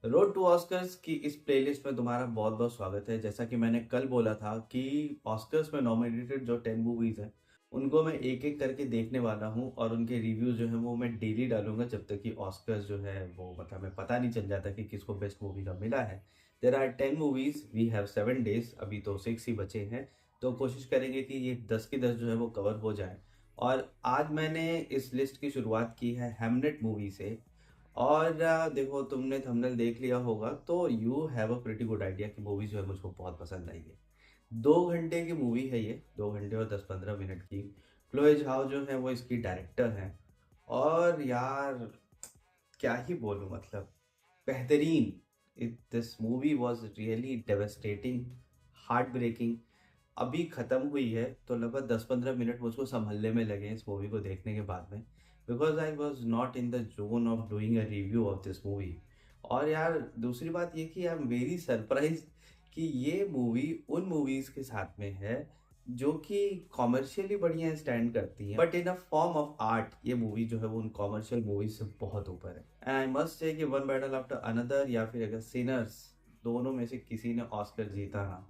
Road to Oscars की इस playlist में तुम्हारा बहुत बहुत स्वागत है। जैसा कि मैंने कल बोला था कि ऑस्कर्स में नॉमिनेटेड जो 10 मूवीज हैं उनको मैं एक एक करके देखने वाला हूं और उनके रिव्यू जो है वो मैं डेली डालूंगा जब तक कि ऑस्कर्स जो है वो मतलब हमें पता नहीं चल जाता कि किसको बेस्ट मूवी का मिला है। There are 10 movies, we have 7 days, अभी तो 6 ही बचे हैं। तो कोशिश करेंगे कि ये 10 की 10 जो है वो कवर हो जाए। और आज मैंने इस लिस्ट की शुरुआत की है हेमनेट मूवी से। और देखो, तुमने थंबनेल देख लिया होगा तो you have a pretty good idea कि मूवी जो है मुझको बहुत पसंद आई है। 2 घंटे की मूवी है ये, 2 घंटे और 10-15 मिनट की। क्लोए झाओ जो है वो इसकी डायरेक्टर हैं। और यार, क्या ही बोलूं, मतलब बेहतरीन। This movie was really devastating, heart breaking. अभी खत्म हुई है तो लगभग 10-15 मिनट मुझको संभलने में लगे इस मूवी को देखने के बाद में, because I was not in the zone of doing a review of this movie. और यार, दूसरी बात ये कि आई एम वेरी सरप्राइज कि ये मूवी उन मूवीज के साथ में है जो कि कॉमर्शियली बढ़िया स्टैंड करती हैं, but in a form of art ये मूवी जो है वो उन कॉमर्शियल मूवीज से बहुत ऊपर है। एंड आई मस्ट से कि वन बैटल आफ्टर अनदर या फिर अगर सिनर्स, दोनों में से किसी ने ऑस्कर जीता ना,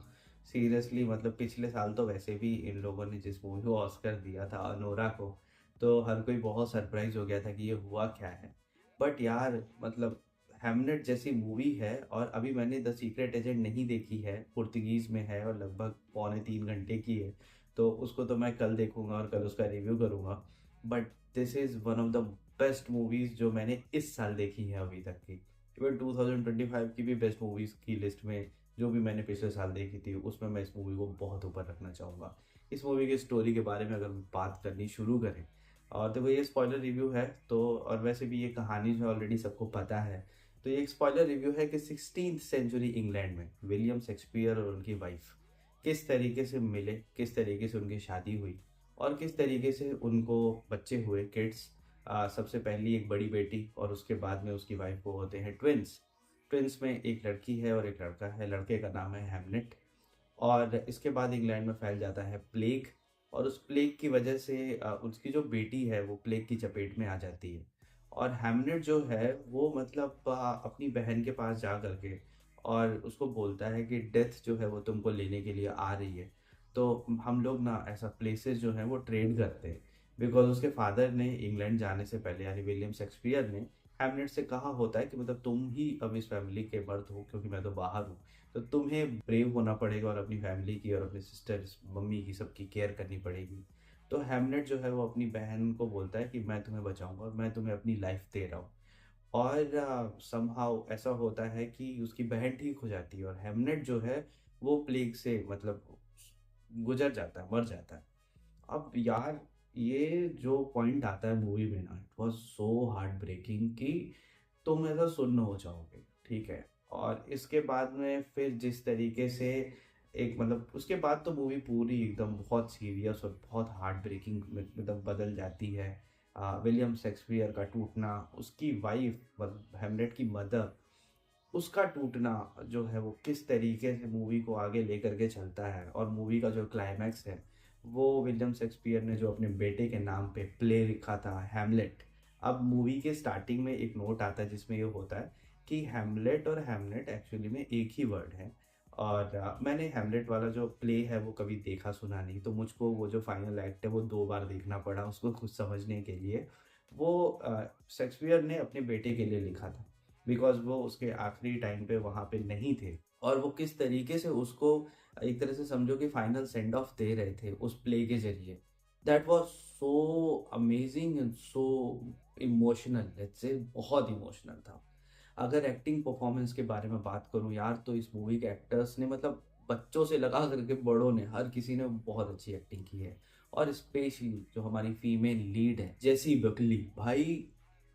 सीरियसली मतलब पिछले साल तो वैसे भी इन लोगों ने जिस मूवी को ऑस्कर दिया था अनोरा को, तो हर कोई बहुत सरप्राइज हो गया था कि ये हुआ क्या है। बट यार मतलब हेमनेट जैसी मूवी है, और अभी मैंने द सीक्रेट एजेंट नहीं देखी है, पुर्तगीज में है और लगभग 2.75 घंटे की है। तो उसको तो मैं कल देखूंगा और कल उसका रिव्यू करूंगा। But this is one of the best movies जो मैंने इस साल देखी है अभी तक की। इवन 2025 की भी बेस्ट मूवीज की लिस्ट में जो भी मैंने पिछले साल देखी थी उसमें मैं इस मूवी को बहुत ऊपर रखना चाहूँगा। इस मूवी की स्टोरी के बारे में अगर बात करनी शुरू करें, और देखो ये स्पॉइलर रिव्यू है तो, और वैसे भी ये कहानी जो ऑलरेडी सबको पता है, तो ये एक स्पॉइलर रिव्यू है कि 16th सेंचुरी इंग्लैंड में विलियम शेक्सपियर और उनकी वाइफ किस तरीके से मिले, किस तरीके से उनकी शादी हुई और किस तरीके से उनको बच्चे हुए, किड्स। सबसे पहली एक बड़ी बेटी और उसके बाद में उसकी वाइफ को होते हैं ट्विंस। ट्विंस में एक लड़की है और एक लड़का है, लड़के का नाम है हेमलेट। और इसके बाद इंग्लैंड में फैल जाता है प्लेग, और उस प्लेग की वजह से उसकी जो बेटी है वो प्लेग की चपेट में आ जाती है। और हेमलेट जो है वो मतलब अपनी बहन के पास जा करके और उसको बोलता है कि डेथ जो है वो तुमको लेने के लिए आ रही है। तो हम लोग ना ऐसा प्लेसेस जो है वो ट्रेड करते हैं, बिकॉज उसके फादर ने इंग्लैंड जाने से पहले यानी विलियम शेक्सपियर ने हेमलेट से कहा होता है कि मतलब तुम ही अब इस फैमिली के मर्द हो क्योंकि मैं तो बाहर हूँ। तो तुम्हें ब्रेव होना पड़ेगा और अपनी फैमिली की और अपने सिस्टर्स मम्मी की सबकी केयर करनी पड़ेगी। तो हेमलेट जो है वो अपनी बहन को बोलता है कि मैं तुम्हें बचाऊंगा और मैं तुम्हें अपनी लाइफ दे रहा हूँ। और समहाउ ऐसा होता है कि उसकी बहन ठीक हो जाती है और हेमलेट जो है वो प्लेग से मतलब गुजर जाता है, मर जाता है। अब यार, ये जो पॉइंट आता है मूवी में ना, it was so heart breaking कि तुम ऐसा सुन्न हो जाओगे, ठीक है। और इसके बाद में फिर जिस तरीके से एक मतलब उसके बाद तो मूवी पूरी एकदम बहुत सीरियस और बहुत हार्ट ब्रेकिंग मतलब बदल जाती है। विलियम शेक्सपियर का टूटना, उसकी वाइफ मतलब हेमलेट की मदर, उसका टूटना जो है वो किस तरीके से मूवी को आगे लेकर के चलता है। और मूवी का जो क्लाइमैक्स है वो विलियम शेक्सपियर ने जो अपने बेटे के नाम पे प्ले लिखा था हेमलेट। अब मूवी के स्टार्टिंग में एक नोट आता है जिसमें ये होता है कि हेमलेट और हेमनेट एक्चुअली में एक ही वर्ड है। और मैंने हेमलेट वाला जो प्ले है वो कभी देखा सुना नहीं, तो मुझको वो जो फाइनल एक्ट है वो 2 बार देखना पड़ा उसको कुछ समझने के लिए। वो शेक्सपियर ने अपने बेटे के लिए लिखा था, बिकॉज वो उसके आखिरी टाइम पे वहां पे नहीं थे। और वो किस तरीके से उसको एक तरह से समझो कि फाइनल सेंड ऑफ दे रहे थे उस प्ले के जरिए। That was so amazing and so emotional, let's say बहुत इमोशनल था। अगर एक्टिंग परफॉर्मेंस के बारे में बात करूं यार, तो इस मूवी के एक्टर्स ने मतलब बच्चों से लगा करके बड़ों ने, हर किसी ने बहुत अच्छी एक्टिंग की है। और स्पेशली जो हमारी फीमेल लीड है जेसी बकली, भाई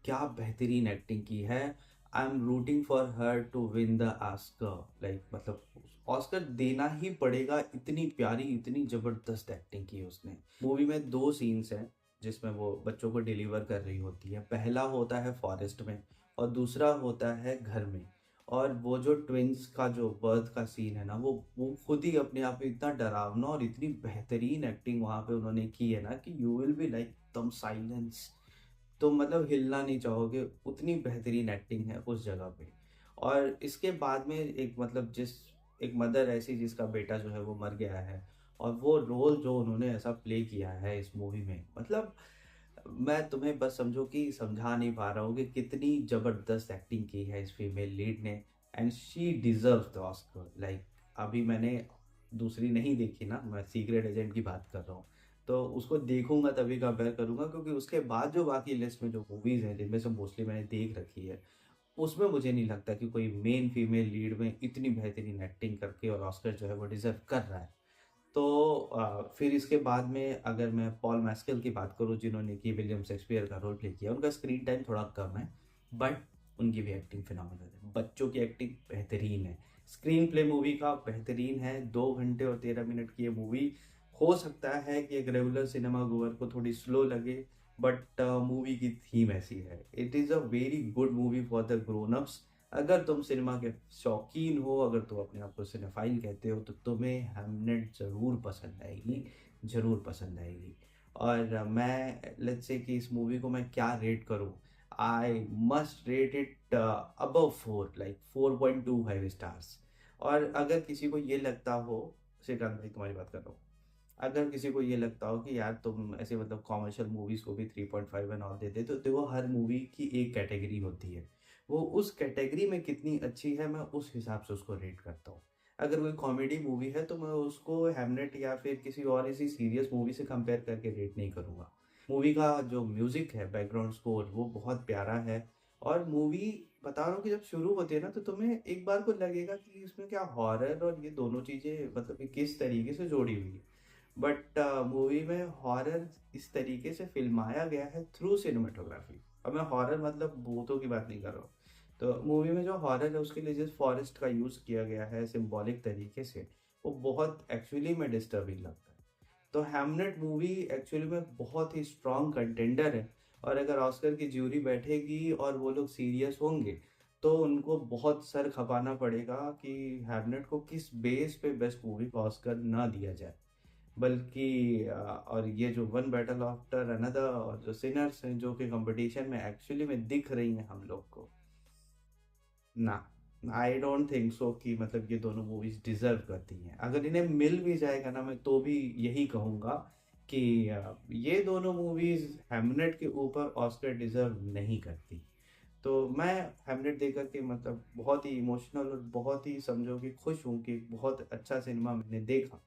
क्या बेहतरीन एक्टिंग की है। I am rooting for her to win the Oscar, like मतलब ऑस्कर देना ही पड़ेगा, इतनी प्यारी इतनी जबरदस्त एक्टिंग की है उसने। मूवी में 2 सीन्स हैं जिसमें वो बच्चों को डिलीवर कर रही होती है। पहला होता है फॉरेस्ट में और दूसरा होता है घर में। और वो जो ट्विंस का जो बर्थ का सीन है ना, वो खुद ही अपने आप में इतना डरावना और इतनी बेहतरीन एक्टिंग वहां पे उन्होंने की है ना कि यू विल बी लाइक एकदम साइलेंस, तो मतलब हिलना नहीं चाहोगे, उतनी बेहतरीन एक्टिंग है उस जगह पे। और इसके बाद में एक मतलब एक मदर ऐसी जिसका बेटा जो है वो मर गया है, और वो रोल जो उन्होंने ऐसा प्ले किया है इस मूवी में, मतलब मैं तुम्हें बस समझो कि समझा नहीं पा रहा हूँ कि कितनी ज़बरदस्त एक्टिंग की है इस फीमेल लीड ने, and she deserves the Oscar. Like अभी मैंने दूसरी नहीं देखी ना, मैं सीक्रेट एजेंट की बात कर रहा हूँ, तो उसको देखूंगा तभी कंपेयर करूंगा, क्योंकि उसके बाद जो बाकी लिस्ट में जो मूवीज़ हैं जिनमें से मोस्टली मैंने देख रखी है, उसमें मुझे नहीं लगता कि कोई मेन फीमेल लीड में इतनी बेहतरीन एक्टिंग करके और ऑस्कर जो है वो डिजर्व कर रहा है। तो फिर इसके बाद में अगर मैं पॉल मैस्केल की बात करूं जिन्होंने कि विलियम शेक्सपियर का रोल प्ले किया, उनका स्क्रीन टाइम थोड़ा कम है, बट उनकी भी एक्टिंग फिनोमिनल है। बच्चों की एक्टिंग बेहतरीन है, स्क्रीन प्ले मूवी का बेहतरीन है। 2 घंटे और 13 मिनट की ये मूवी, हो सकता है कि एक रेगुलर सिनेमा गोअर को थोड़ी स्लो लगे, बट मूवी की थीम ऐसी है। It is a very good movie for the grown ups. अगर तुम सिनेमा के शौकीन हो, अगर तुम अपने आप को सिनेफाइल कहते हो, तो तुम्हें हेमनेट ज़रूर पसंद आएगी, ज़रूर पसंद आएगी। और मैं लेट्स से कि इस मूवी को मैं क्या रेट करूं, I must rate it above 4, like 4.25 stars. और अगर किसी को ये लगता हो, श्रीकांत भाई तुम्हारी बात कर रहा हूँ, अगर किसी को ये लगता हो कि यार तुम ऐसे मतलब कॉमर्शियल मूवीज को भी 3.5 एंड ऑल देते, तो देखो हर मूवी की एक कैटेगरी होती है, वो उस कैटेगरी में कितनी अच्छी है मैं उस हिसाब से उसको रेट करता हूँ। अगर कोई कॉमेडी मूवी है तो मैं उसको हेमनेट या फिर किसी और ऐसी सीरियस मूवी से कंपेयर करके रेट नहीं करूँगा। मूवी का जो म्यूजिक है, बैकग्राउंड स्कोर, वो बहुत प्यारा है। और मूवी बता रहा हूँ कि जब शुरू होती है ना, तो तुम्हें एक बार को लगेगा कि इसमें क्या हॉरर और ये दोनों चीज़ें मतलब कि किस तरीके से जोड़ी हुई है। बट मूवी में हॉरर इस तरीके से फिल्माया गया है थ्रू सिनेमाटोग्राफी। अब मैं हॉरर मतलब भूतों की बात नहीं कर रहा हूँ। तो मूवी में जो हॉरर है उसके लिए जिस फॉरेस्ट का यूज़ किया गया है सिंबॉलिक तरीके से, वो बहुत एक्चुअली में डिस्टर्बिंग लगता है। तो हैमनेट मूवी एक्चुअली में बहुत ही स्ट्रॉन्ग कंटेंडर है। और अगर ऑस्कर की ज्यूरी बैठेगी और वो लोग सीरियस होंगे, तो उनको बहुत सर खपाना पड़ेगा कि हैमनेट को किस बेस पे बेस्ट मूवी का ऑस्कर ना दिया जाए। बल्कि और ये जो वन बैटल आफ्टर अनदर और जो सिनर्स हैं जो कि कंपटीशन में एक्चुअली में दिख रही हैं हम लोग को, ना, आई डोंट थिंक सो कि मतलब ये दोनों मूवीज डिजर्व करती हैं। अगर इन्हें मिल भी जाएगा ना, मैं तो भी यही कहूँगा कि ये दोनों मूवीज हेमनेट के ऊपर ऑस्कर डिजर्व नहीं करती। तो मैं हेमलेट देख कर के मतलब बहुत ही इमोशनल और बहुत ही समझो कि खुश हूँ कि बहुत अच्छा सिनेमा मैंने देखा।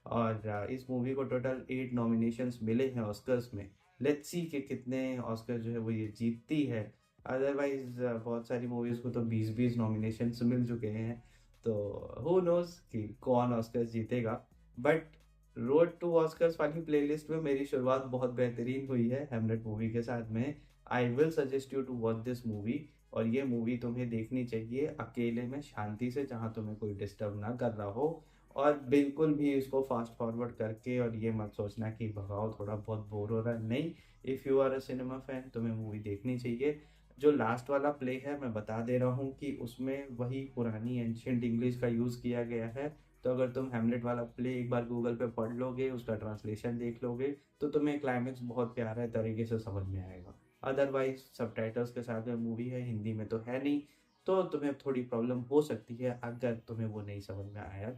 और इस मूवी को टोटल 8 नॉमिनेशंस मिले हैं ऑस्कर्स में। लेट्स सी कि कितने ऑस्कर जो है वो ये जीतती है। अदरवाइज बहुत सारी मूवीज को तो 20-20 नॉमिनेशंस मिल चुके हैं, तो हु नोज कि कौन ऑस्कर जीतेगा। बट रोड टू ऑस्कर्स वाली प्लेलिस्ट में मेरी शुरुआत बहुत बेहतरीन हुई है हेमलेट मूवी के साथ में। I will suggest you to watch this movie. और ये मूवी तुम्हें देखनी चाहिए अकेले में शांति से, जहाँ तुम्हें कोई डिस्टर्ब ना कर रहा हो। और बिल्कुल भी इसको फास्ट फॉरवर्ड करके और ये मत सोचना कि भगाओ थोड़ा बहुत बोर हो रहा है, नहीं। If you are a cinema fan, तुम्हें मूवी देखनी चाहिए। जो लास्ट वाला प्ले है मैं बता दे रहा हूँ कि उसमें वही पुरानी एंशियंट इंग्लिश का यूज़ किया गया है। तो अगर तुम हेमलेट वाला प्ले एक बार गूगल पे पढ़ लोगे, उसका ट्रांसलेशन देख लोगे, तो तुम्हें क्लाइमेक्स बहुत प्यारा तरीके से समझ में आएगा। अदरवाइज सबटाइटल्स के साथ में मूवी है, हिंदी में तो है नहीं, तो तुम्हें थोड़ी प्रॉब्लम हो सकती है अगर तुम्हें वो नहीं समझ में आया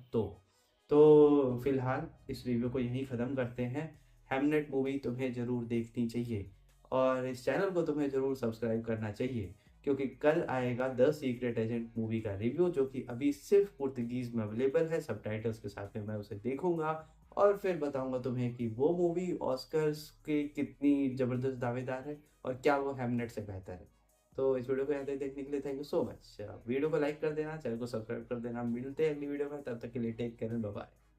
तो फिलहाल इस रिव्यू को यहीं ख़त्म करते हैं। हेमनेट मूवी तुम्हें ज़रूर देखनी चाहिए, और इस चैनल को तुम्हें ज़रूर सब्सक्राइब करना चाहिए, क्योंकि कल आएगा द सीक्रेट एजेंट मूवी का रिव्यू, जो कि अभी सिर्फ पुर्तगीज़ में अवेलेबल है। सबटाइटल्स के साथ में मैं उसे देखूंगा और फिर बताऊंगा तुम्हें कि वो मूवी ऑस्कर्स के कितनी ज़बरदस्त दावेदार है और क्या वो हेमनेट से बेहतर है। तो इस वीडियो को यहाँ तक देखने के लिए thank you so much. Video को लाइक कर देना, चैनल को सब्सक्राइब कर देना। मिलते हैं अगली वीडियो में, तब तक के लिए टेक केयर, बाय बाय।